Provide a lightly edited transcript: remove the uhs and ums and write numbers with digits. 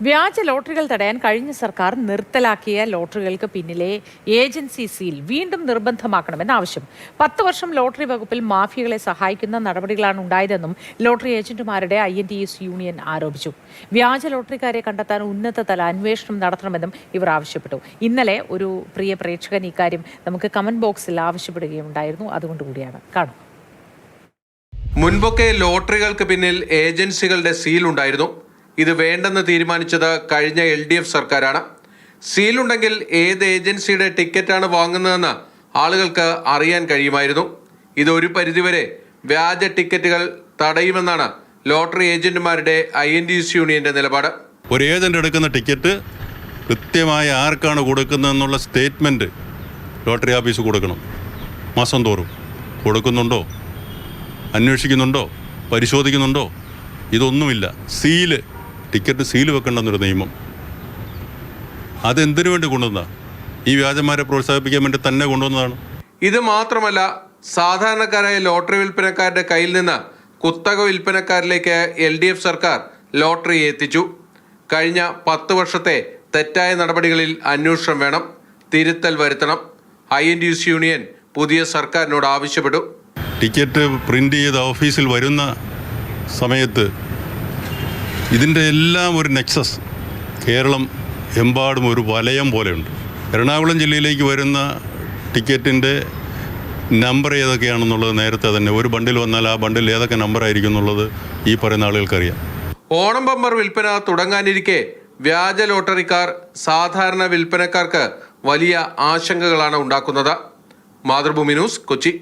വ്യാജ ലോട്ടറികൾ തടയാൻ കഴിഞ്ഞ സർക്കാർ നിർത്തലാക്കിയ ലോട്ടറികൾക്ക് പിന്നിലെ ഏജൻസി സീൽ വീണ്ടും നിർബന്ധമാക്കണമെന്ന ആവശ്യം. 10 വർഷം ലോട്ടറി വകുപ്പിൽ മാഫിയകളെ സഹായിക്കുന്ന നടപടികളാണ് ഉണ്ടായതെന്നും ലോട്ടറി ഏജന്റുമാരുടെ INTUS യൂണിയൻ ആരോപിച്ചു. വ്യാജ ലോട്ടറിക്കാരെ കണ്ടെത്താൻ ഉന്നതതല അന്വേഷണം നടത്തണമെന്നും ഇവർ ആവശ്യപ്പെട്ടു. ഇന്നലെ ഒരു പ്രിയ പ്രേക്ഷകൻ ഇക്കാര്യം നമുക്ക് കമന്റ് ബോക്സിൽ ആവശ്യപ്പെടുകയുണ്ടായിരുന്നു. അതുകൊണ്ടുകൂടിയാണ് കാണും. മുൻപൊക്കെ ലോട്ടറികൾക്ക് പിന്നിൽ ഏജൻസികളുടെ സീൽ ഉണ്ടായിരുന്നു. ഇത് വേണ്ടെന്ന് തീരുമാനിച്ചത് കഴിഞ്ഞ LDF സർക്കാരാണ്. സീലുണ്ടെങ്കിൽ ഏത് ഏജൻസിയുടെ ടിക്കറ്റാണ് വാങ്ങുന്നതെന്ന് ആളുകൾക്ക് അറിയാൻ കഴിയുമായിരുന്നു. ഇതൊരു പരിധിവരെ വ്യാജ ടിക്കറ്റുകൾ തടയുമെന്നാണ് ലോട്ടറി ഏജന്റുമാരുടെ INTUS യൂണിയന്റെ നിലപാട്. ഒരു ഏജന്റ് എടുക്കുന്ന ടിക്കറ്റ് കൃത്യമായി ആർക്കാണ് കൊടുക്കുന്നതെന്നുള്ള സ്റ്റേറ്റ്മെന്റ് ലോട്ടറി ഓഫീസ് കൊടുക്കണം. മാസം തോറും കൊടുക്കുന്നുണ്ടോ, അന്വേഷിക്കുന്നുണ്ടോ, പരിശോധിക്കുന്നുണ്ടോ? ഇതൊന്നുമില്ല. സീല്, ടിക്കറ്റ് സീല് വെക്കേണ്ടെന്നൊരു നിയമം, അതെന്തിനു വേണ്ടി കൊണ്ടുവന്നതാണ്? ഈ വ്യാജന്മാരെ പ്രോത്സാഹിപ്പിക്കാൻ വേണ്ടി തന്നെ കൊണ്ടുവന്നതാണ്. ഇത് മാത്രമല്ല, സാധാരണക്കാരായ ലോട്ടറി വിൽപ്പനക്കാരുടെ കയ്യിൽ നിന്ന് കുത്തക വിൽപ്പനക്കാരിലേക്ക് LDF സർക്കാർ ലോട്ടറി എത്തിച്ചു. കഴിഞ്ഞ 10 വർഷത്തെ തെറ്റായ നടപടികളിൽ അന്വേഷണം വേണം, തിരുത്തൽ വരുത്തണം. INTUS യൂണിയൻ പുതിയ സർക്കാരിനോട് ആവശ്യപ്പെട്ടു. ടിക്കറ്റ് പ്രിന്റ് ചെയ്ത് ഓഫീസിൽ വരുന്ന സമയത്ത് ഇതിൻ്റെ എല്ലാം ഒരു നെക്സസ് കേരളം എമ്പാടും ഒരു വലയം പോലെയുണ്ട്. എറണാകുളം ജില്ലയിലേക്ക് വരുന്ന ടിക്കറ്റിൻ്റെ നമ്പർ ഏതൊക്കെയാണെന്നുള്ളത് നേരത്തെ തന്നെ ഒരു ബണ്ടിൽ വന്നാൽ ആ ബണ്ടിൽ ഏതൊക്കെ നമ്പർ ആയിരിക്കും എന്നുള്ളത് ഈ പറയുന്ന ആളുകൾക്കറിയാം. ഓണം ബമ്പർ വിൽപ്പന തുടങ്ങാനിരിക്കെ വ്യാജ ലോട്ടറിക്കാർ സാധാരണ വിൽപ്പനക്കാർക്ക് വലിയ ആശങ്കകളാണ് ഉണ്ടാക്കുന്നത്. മാതൃഭൂമി ന്യൂസ്, കൊച്ചി.